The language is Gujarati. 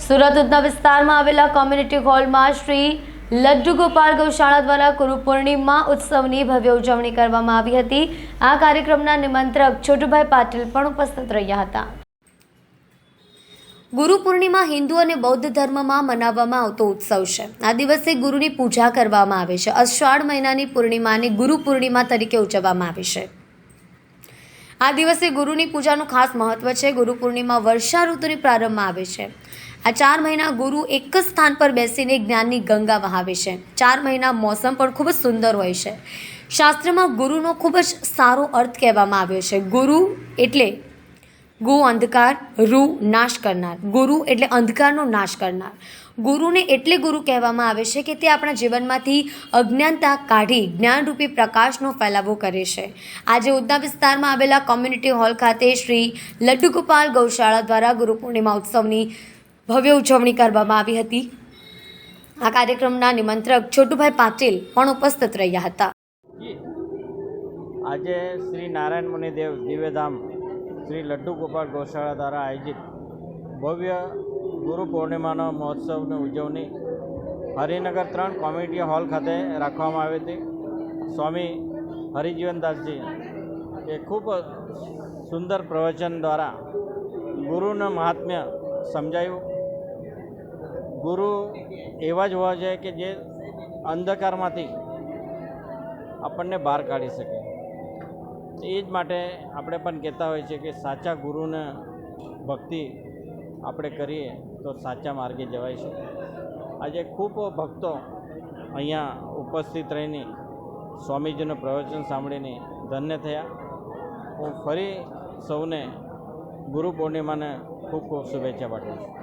સુરત ઉધના વિસ્તારમાં આવેલા કોમ્યુનિટી હોલમાં શ્રી લડ્ડુ ગોપાલ ગૌશાળા દ્વારા ગુરુ પૂર્ણિમા ઉત્સવની ભવ્ય ઉજવણી કરવામાં આવી હતી। આ કાર્યક્રમના નિમંત્રક છોટુભાઈ પાટીલ પણ ઉપસ્થિત રહ્યા હતા। ગુરુ પૂર્ણિમા હિન્દુ અને બૌદ્ધ ધર્મમાં મનાવવામાં આવતો ઉત્સવ છે। આ દિવસે ગુરુની પૂજા કરવામાં આવે છે। અષાઢ મહિનાની પૂર્ણિમાને ગુરુ પૂર્ણિમા તરીકે ઉજવવામાં આવે છે। આ દિવસે ગુરુની પૂજાનું ખાસ મહત્વ છે। ગુરુ પૂર્ણિમા વર્ષા ઋતુની પ્રારંભમાં આવે છે। આ 4 મહિના ગુરુ એક જ સ્થાન પર બેસીને જ્ઞાનની ગંગા વહાવે છે। 4 મહિના મોસમ પણ ખૂબ જ સુંદર હોય છે। શાસ્ત્રમાં ગુરુનો ખૂબ જ સારો અર્થ કહેવામાં આવ્યો છે। ગુરુ એટલે ગુ અંધકાર, રૂ નાશ કરનાર। ગુરુ એટલે અંધકારનો નાશ કરનાર। ગુરુને એટલે ગુરુ કહેવામાં આવે છે કે તે આપણા જીવનમાંથી અજ્ઞાનતા કાઢી જ્ઞાનરૂપી પ્રકાશનો ફેલાવો કરે છે। આજે ઉધના વિસ્તારમાં આવેલા કોમ્યુનિટી હોલ ખાતે શ્રી લડ્ડુ ગોપાલ ગૌશાળા દ્વારા ગુરુ પૂર્ણિમા ઉત્સવની ભવ્ય ઉજવણી કરવામાં આવી હતી। આ કાર્યક્રમના નિમંત્રક છોટુભાઈ પાટીલ પણ ઉપસ્થિત રહ્યા હતા। આજે શ્રી નારાયણ મુનિદેવ દિવ્યધામ શ્રી લડ્ડુ ગોપાલ ગૌશાળા દ્વારા આયોજિત ભવ્ય ગુરુ પૂર્ણિમાનો મહોત્સવની ઉજવણી હરિનગર 3 કોમ્યુનિટી હોલ ખાતે રાખવામાં આવી હતી। સ્વામી હરિજીવનદાસજી એ ખૂબ સુંદર પ્રવચન દ્વારા ગુરુનું મહાત્મ્ય સમજાયું। ગુરુ એવા જ હોવા જોઈએ કે જે અંધકારમાંથી આપણને બહાર કાઢી શકે। એ જ માટે આપણે પણ કહેતા હોઈએ છીએ કે સાચા ગુરુને ભક્તિ આપણે કરીએ તો સાચા માર્ગે જવાય છે। આજે ખૂબ ભક્તો અહીંયા ઉપસ્થિત રહીને સ્વામીજીનું પ્રવચન સાંભળીને ધન્ય થયા। હું ફરી સૌને ગુરુ પૂર્ણિમાને ખૂબ ખૂબ શુભેચ્છા પાઠવું છું।